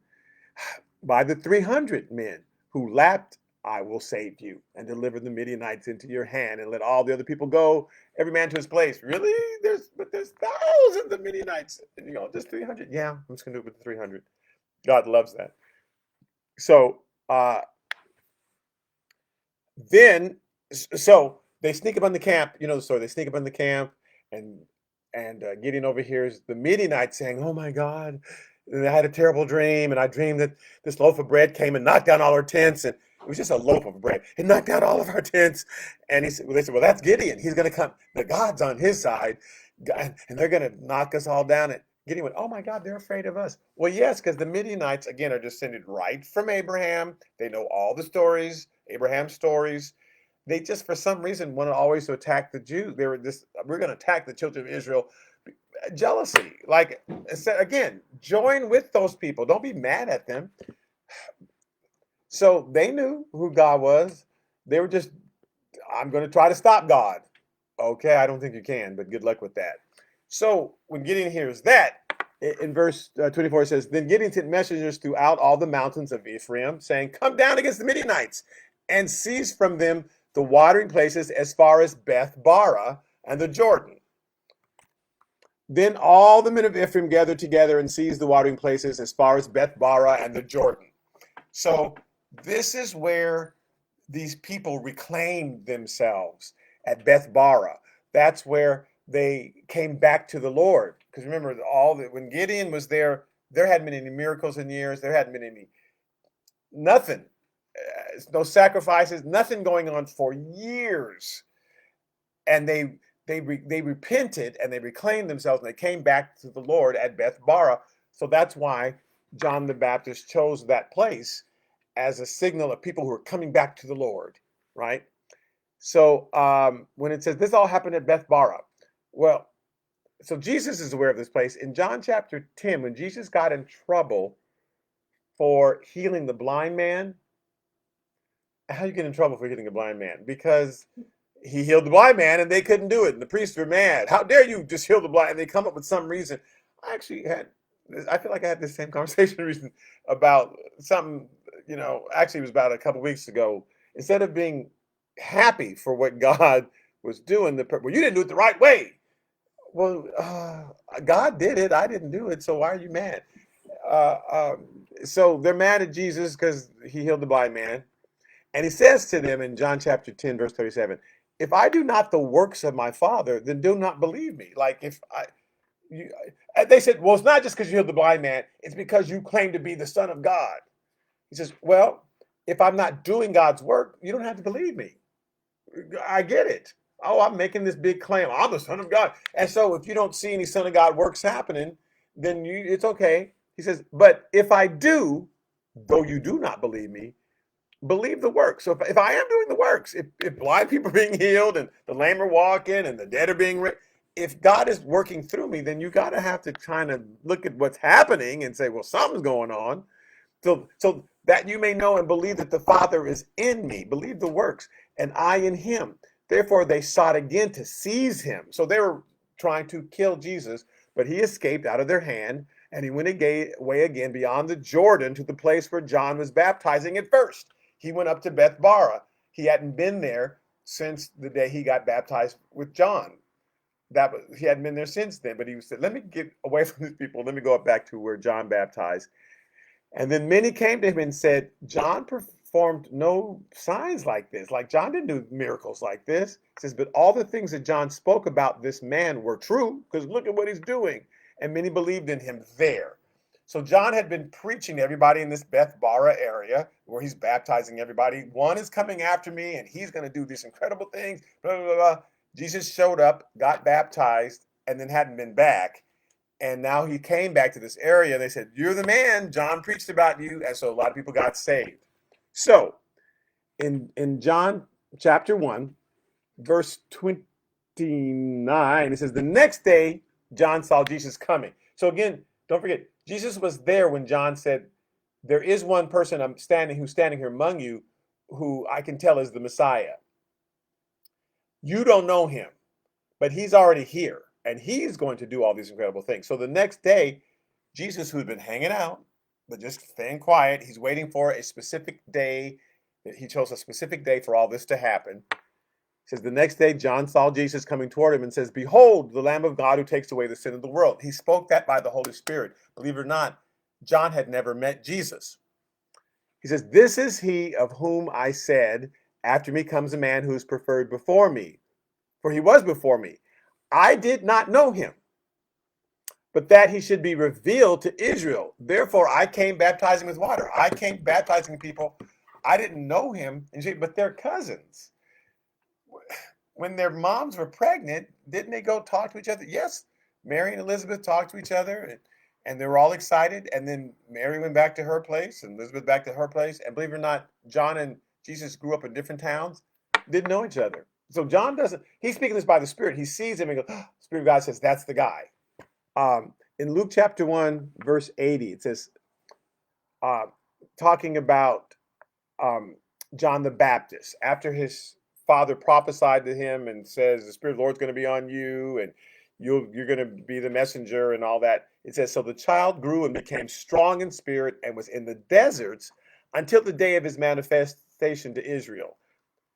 by the 300 men who lapped, I will save you and deliver the Midianites into your hand and let all the other people go, every man to his place. Really? There's thousands of Midianites. And you go, just 300? Yeah, I'm just going to do it with the 300. God loves that. So so they sneak up on the camp. You know the story. They sneak up on the camp, and Gideon overhears the Midianites saying, "Oh my God, I had a terrible dream, and I dreamed that this loaf of bread came and knocked down all our tents, and it was just a loaf of bread. It knocked down all of our tents." And they said, "Well, that's Gideon. He's going to come. The God's on his side, and they're going to knock us all down." And Gideon went, "Oh my God, they're afraid of us." Well, yes, because the Midianites again are descended right from Abraham. They know all the stories, Abraham's stories. They just, for some reason, want to always attack the Jews. They were just, we're going to attack the children of Israel. Jealousy. Like, again, join with those people. Don't be mad at them. So they knew who God was. They were just, I'm going to try to stop God. Okay, I don't think you can, but good luck with that. So when Gideon hears that, in verse 24 it says, then Gideon sent messengers throughout all the mountains of Ephraim, saying, come down against the Midianites and seize from them the watering places as far as Beth-bara and the Jordan. Then all the men of Ephraim gathered together and seized the watering places as far as Beth-bara and the Jordan. So this is where these people reclaimed themselves at Beth-bara. That's where they came back to the Lord. Because remember, when Gideon was there hadn't been any miracles in years. There hadn't been nothing. No sacrifices, nothing going on for years. And they repented and they reclaimed themselves and they came back to the Lord at Beth-bara. So that's why John the Baptist chose that place as a signal of people who are coming back to the Lord, right? So when it says this all happened at Beth-bara, well, so Jesus is aware of this place. In John chapter 10, when Jesus got in trouble for healing the blind man, how do you get in trouble for healing a blind man? Because he healed the blind man and they couldn't do it. And the priests were mad. How dare you just heal the blind? And they come up with some reason. I feel like I had this same conversation recently about something, actually it was about a couple weeks ago. Instead of being happy for what God was doing, well, you didn't do it the right way. Well, God did it. I didn't do it. So why are you mad? So they're mad at Jesus because he healed the blind man. And he says to them in John chapter 10, verse 37, if I do not the works of my Father, then do not believe me. Like they said, well, it's not just because you healed the blind man. It's because you claim to be the Son of God. He says, well, if I'm not doing God's work, you don't have to believe me. I get it. Oh, I'm making this big claim. I'm the Son of God. And so if you don't see any Son of God works happening, then it's okay. He says, but if I do, though you do not believe me, believe the works. So if I am doing the works, if blind people are being healed and the lame are walking and the dead are being raised, if God is working through me, then you got to have to kind of look at what's happening and say, well, something's going on. So that you may know and believe that the Father is in me, believe the works, and I in him. Therefore, they sought again to seize him. So they were trying to kill Jesus, but he escaped out of their hand, and he went away again beyond the Jordan to the place where John was baptizing at first. He went up to Beth-bara. He hadn't been there since the day he got baptized with John. He hadn't been there since then, but he said, let me get away from these people. Let me go up back to where John baptized. And then many came to him and said, John performed no signs like this. Like John didn't do miracles like this. He says, but all the things that John spoke about this man were true, because look at what he's doing. And many believed in him there. So John had been preaching to everybody in this Beth-bara area where he's baptizing everybody. One is coming after me and he's going to do these incredible things. Blah, blah, blah. Jesus showed up, got baptized, and then hadn't been back. And now he came back to this area. And they said, "You're the man. John preached about you." And so a lot of people got saved. So in John chapter 1, verse 29, it says, "The next day, John saw Jesus coming." So again, don't forget, Jesus was there when John said, "There is one person who's standing here among you who I can tell is the Messiah. You don't know him, but he's already here, and he's going to do all these incredible things." So the next day, Jesus, who'd been hanging out, but just staying quiet, he's waiting for a specific day. He chose a specific day for all this to happen. It says, the next day, John saw Jesus coming toward him and says, "Behold, the Lamb of God who takes away the sin of the world." He spoke that by the Holy Spirit. Believe it or not, John had never met Jesus. He says, "This is he of whom I said, after me comes a man who is preferred before me. For he was before me. I did not know him, but that he should be revealed to Israel. Therefore, I came baptizing with water." I came baptizing people. I didn't know him, but they're cousins. When their moms were pregnant, didn't they go talk to each other? Yes, Mary and Elizabeth talked to each other, and they were all excited. And then Mary went back to her place, and Elizabeth back to her place. And believe it or not, John and Jesus grew up in different towns, didn't know each other. So John doesn't, he's speaking this by the Spirit. He sees him and goes, "Oh," the Spirit of God says, "That's the guy." In Luke chapter 1, verse 80, it says, talking about John the Baptist, after his father prophesied to him and says, "The Spirit of the Lord's going to be on you, and you're going to be the messenger," and all that. It says, "So the child grew and became strong in spirit and was in the deserts until the day of his manifestation to Israel."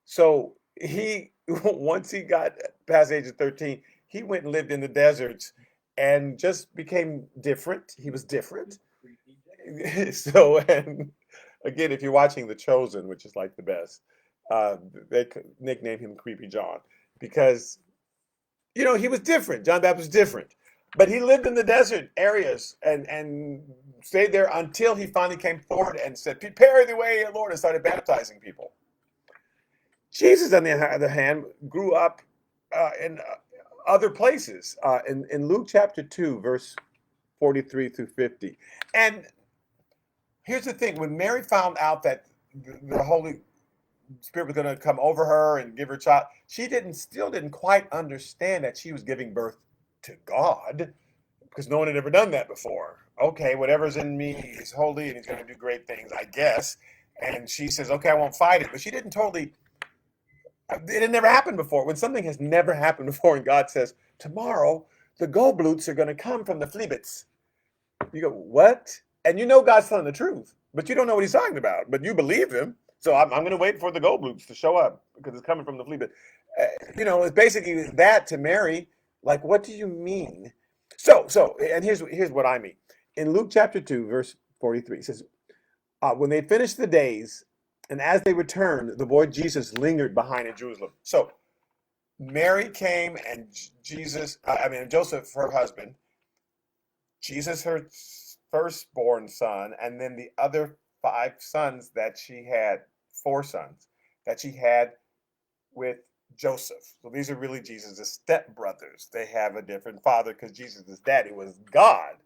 So he, once he got past the age of 13, he went and lived in the deserts and just became different. He was different. So, and again, if you're watching The Chosen, which is like the best, they nicknamed him Creepy John because, he was different. John Baptist was different. But he lived in the desert areas and stayed there until he finally came forward and said, "Prepare the way, Lord," and started baptizing people. Jesus, on the other hand, grew up in other places. In Luke chapter 2, verse 43 through 50. And here's the thing. When Mary found out that the Holy Spirit was going to come over her and give her a child, she still didn't quite understand that she was giving birth to God, because no one had ever done that before. Okay, whatever's in me is holy and he's going to do great things, I guess. And she says, "Okay, I won't fight it." But she didn't totally, it had never happened before. When something has never happened before and God says, "Tomorrow, the Goldbloots are going to come from the Fleabits." You go, "What?" And God's telling the truth, but you don't know what he's talking about. But you believe him. So I'm going to wait for the Goldbloots to show up because it's coming from the Fleabit. It's basically that to Mary. Like, what do you mean? So, and here's what I mean. In Luke chapter 2, verse 43, it says, "When they finished the days, and as they returned, the boy Jesus lingered behind in Jerusalem." So Mary came, and Joseph, her husband, Jesus, her firstborn son, and then the other 5 sons that she had, 4 sons that she had with Joseph. So these are really Jesus' stepbrothers. They have a different father because Jesus' daddy was God.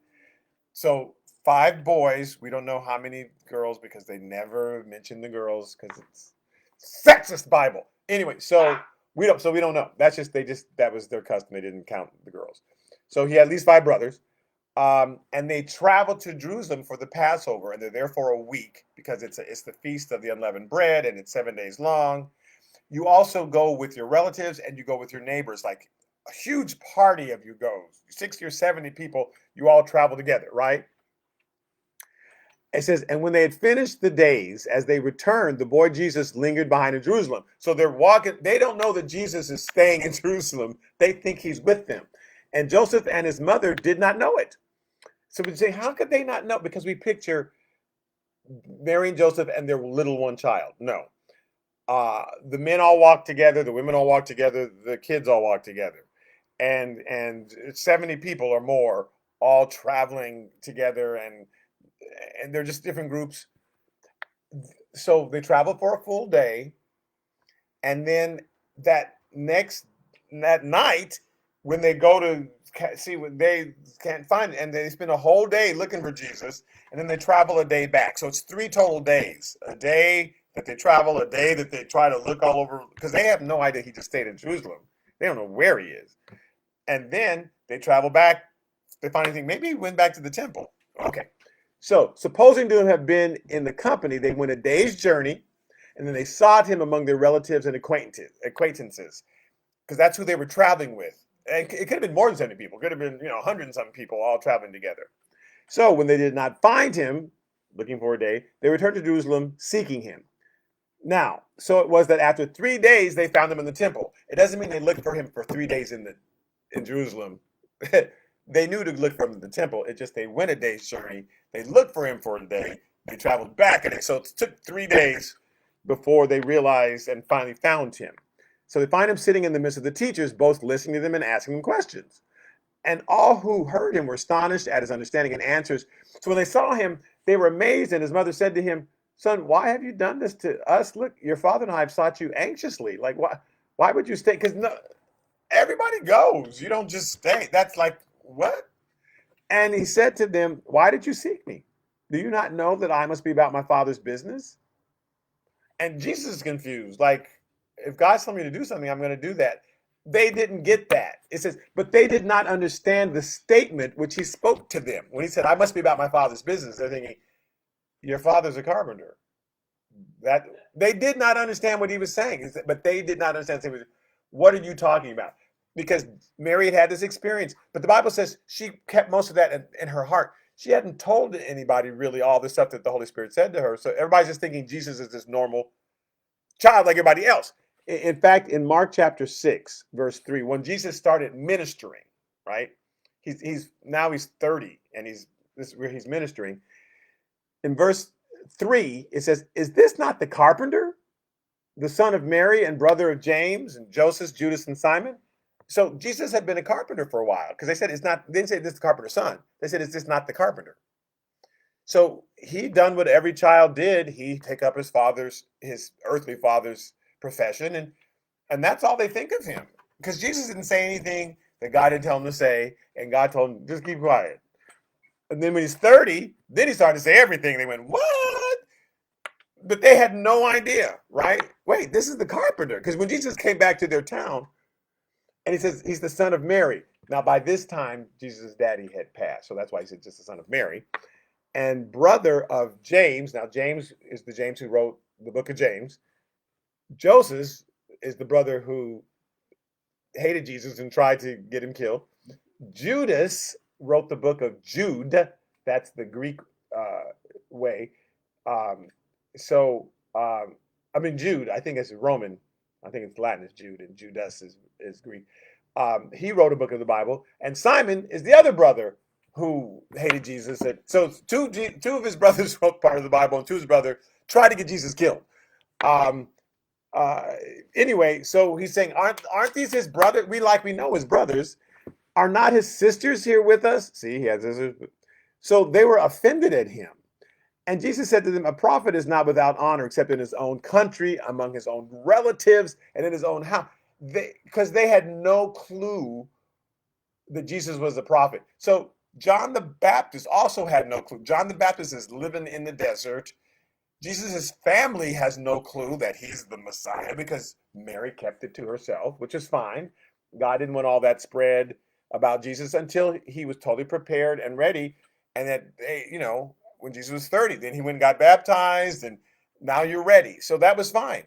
So 5 boys. We don't know how many girls because they never mention the girls because it's sexist Bible. Anyway, so we don't know. That was their custom. They didn't count the girls. So he had at least 5 brothers. And they traveled to Jerusalem for the Passover, and they're there for a week because it's the feast of the unleavened bread, and it's 7 days long. You also go with your relatives and you go with your neighbors, like a huge party of you goes, 60 or 70 people, you all travel together, right? It says, "And when they had finished the days, as they returned, the boy Jesus lingered behind in Jerusalem." So they're walking, they don't know that Jesus is staying in Jerusalem. They think he's with them. "And Joseph and his mother did not know it." So we say, how could they not know? Because we picture Mary and Joseph and their little one child. No. The men all walk together, the women all walk together, the kids all walk together. And 70 people or more all traveling together, and they're just different groups. So they travel for a full day, and then that night when they go to see what they can't find it, and they spend a whole day looking for Jesus, and then they travel a day back. So it's 3 total days: a day that they travel, a day that they try to look all over, because they have no idea he just stayed in Jerusalem. They don't know where he is. And then they travel back. They find anything. Maybe he went back to the temple. Okay. So supposing to have been in the company, they went a day's journey, and then they sought him among their relatives and acquaintances, because that's who they were traveling with. And it could have been more than 70 people. It could have been, 100 and some people all traveling together. So when they did not find him, looking for a day, they returned to Jerusalem seeking him. Now, so it was that after 3 days they found him in the temple. It doesn't mean they looked for him for 3 days in Jerusalem. They knew to look for him in the temple. It just they went a day's journey. They looked for him for a day. They traveled back a day. So it took 3 days before they realized and finally found him. So they find him sitting in the midst of the teachers, both listening to them and asking them questions. And all who heard him were astonished at his understanding and answers. So when they saw him, they were amazed. And his mother said to him, "Son, why have you done this to us? Look, your father and I have sought you anxiously. Like, why would you stay?" Because no, everybody goes. You don't just stay. That's like, what? And he said to them, "Why did you seek me? Do you not know that I must be about my father's business?" And Jesus is confused. Like, if God's telling me to do something, I'm going to do that. They didn't get that. It says, but they did not understand the statement which he spoke to them. When he said, "I must be about my father's business," they're thinking, your father's a carpenter. That they did not understand what he was saying, but they did not understand. What are you talking about? Because Mary had this experience, but the Bible says she kept most of that in her heart. She hadn't told anybody really all the stuff that the Holy Spirit said to her. So everybody's just thinking Jesus is this normal child like everybody else. In fact, in Mark chapter 6, verse 3, when Jesus started ministering, right? He's 30 and he's ministering. In verse 3, it says, "Is this not the carpenter, the son of Mary and brother of James and Joseph, Judas, and Simon?" So Jesus had been a carpenter for a while, because they said it's not. They didn't say this is the carpenter's son. They said, "Is this not the carpenter?" So he done what every child did. He take up his earthly father's profession, and that's all they think of him. Because Jesus didn't say anything that God didn't tell him to say, and God told him, "Just keep quiet." And then when he's 30, then he started to say everything. They went, "What?" But they had no idea, right? Wait, this is the carpenter. Because when Jesus came back to their town, and he says he's the son of Mary. Now, by this time, Jesus' daddy had passed. So that's why he said just the son of Mary. And brother of James. Now, James is the James who wrote the book of James. Joseph is the brother who hated Jesus and tried to get him killed. Judas wrote the book of Jude. That's the Greek way. Jude, I think it's Roman. I think it's Latin is Jude, and Judas is Greek. He wrote a book of the Bible, and Simon is the other brother who hated Jesus. So two of his brothers wrote part of the Bible, and two of his brothers tried to get Jesus killed. Anyway, so he's saying, aren't these his brothers? We know his brothers. Are not his sisters here with us? See, he has sisters. So they were offended at him. And Jesus said to them, "A prophet is not without honor except in his own country, among his own relatives, and in his own house." Because they had no clue that Jesus was a prophet. So John the Baptist also had no clue. John the Baptist is living in the desert. Jesus' family has no clue that he's the Messiah, because Mary kept it to herself, which is fine. God didn't want all that spread about Jesus until he was totally prepared and ready. And that, when Jesus was 30, then he went and got baptized, and now you're ready. So that was fine.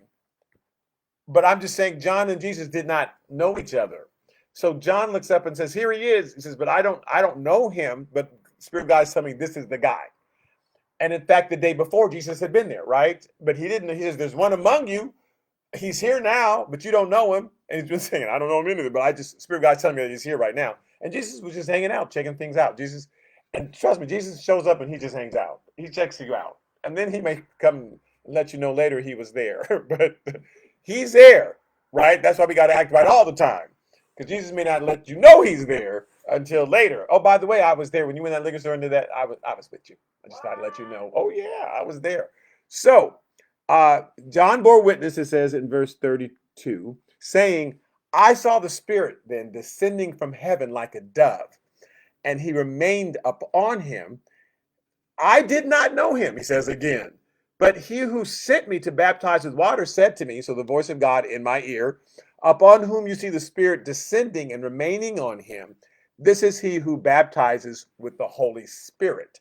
But I'm just saying, John and Jesus did not know each other. So John looks up and says, "Here he is." He says, "But I don't know him, but Spirit of God is telling me this is the guy." And in fact, the day before, Jesus had been there, right? But he didn't. He says, "There's one among you. He's here now, but you don't know him." And he's been saying, "I don't know him either, but Spirit of God's telling me that he's here right now." And Jesus was just hanging out, checking things out. And trust me, Jesus shows up and he just hangs out. He checks you out. And then he may come and let you know later he was there. But he's there, right? That's why we got to act right all the time. Because Jesus may not let you know he's there until later. "Oh, by the way, I was there when you went to that liquor store and did that. I was with you. I just thought to let you know." "Oh, yeah, I was there." So John bore witness, it says in verse 32, saying, I saw the Spirit then descending from heaven like a dove, and he remained upon him. I did not know him, he says again. But he who sent me to baptize with water said to me, so the voice of God in my ear, upon whom you see the Spirit descending and remaining on him, this is he who baptizes with the Holy Spirit.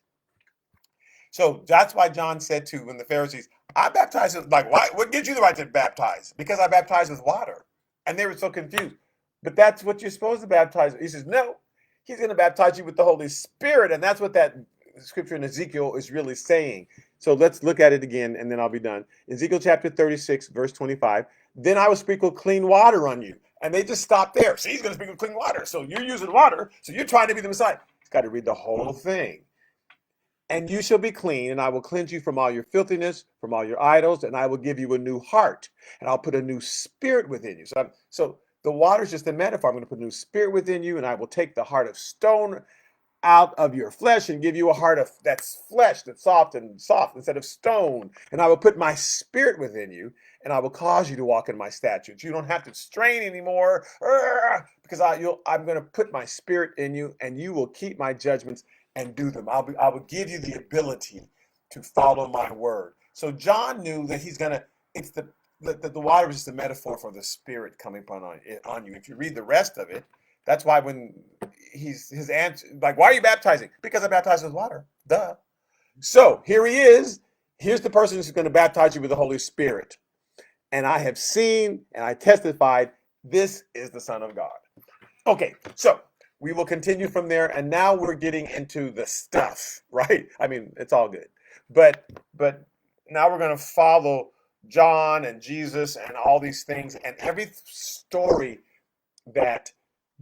So that's why John said to when the Pharisees, I baptize with, like, why? What gives you the right to baptize? Because I baptize with water. And they were so confused. But that's what you're supposed to baptize. He says, no, he's going to baptize you with the Holy Spirit. And that's what that scripture in Ezekiel is really saying. So let's look at it again, and then I'll be done. Ezekiel chapter 36, verse 25. Then I will sprinkle clean water on you. And they just stop there. See, he's going to sprinkle clean water. So you're using water. So you're trying to be the Messiah. He's got to read the whole thing. And you shall be clean, and I will cleanse you from all your filthiness, from all your idols, and I will give you a new heart, and I'll put a new spirit within you. So the water is just a metaphor. I'm going to put a new spirit within you, and I will take the heart of stone out of your flesh and give you a heart of that's flesh, that's soft instead of stone. And I will put my spirit within you, and I will cause you to walk in my statutes. You don't have to strain anymore, because I'm going to put my spirit in you, and you will keep my judgments and do them. I will give you the ability to follow my word. So John knew that he's going to. It's the water is just a metaphor for the spirit coming on you. If you read the rest of it, that's why when his answer, like, why are you baptizing? Because I baptize with water. Duh. So here he is. Here's the person who's going to baptize you with the Holy Spirit. And I have seen and I testified, this is the Son of God. Okay, so we will continue from there. And now we're getting into the stuff, right? I mean, it's all good. But now we're going to follow John and Jesus and all these things and every story that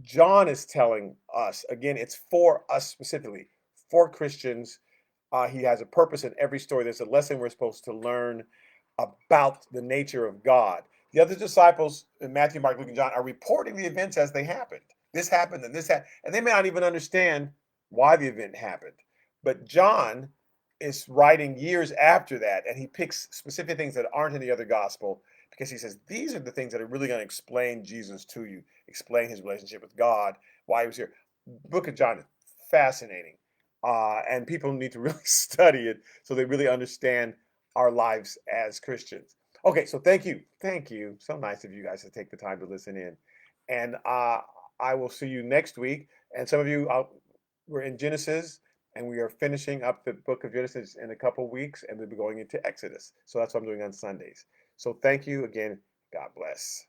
John is telling us. Again, it's for us specifically, for Christians. He has a purpose in every story. There's a lesson we're supposed to learn about the nature of God. The other disciples in Matthew, Mark, Luke, and John are reporting the events as they happened. This happened and this happened. And they may not even understand why the event happened. But John is writing years after that, and he picks specific things that aren't in the other gospel because he says, these are the things that are really going to explain Jesus to you, explain his relationship with God, why he was here. The book of John is fascinating. And people need to really study it so they really understand our lives as Christians. Okay, so thank you. Thank you. So nice of you guys to take the time to listen in. And I will see you next week. And some of you, we're in Genesis, and we are finishing up the book of Genesis in a couple weeks, and we'll be going into Exodus. So that's what I'm doing on Sundays. So thank you again. God bless.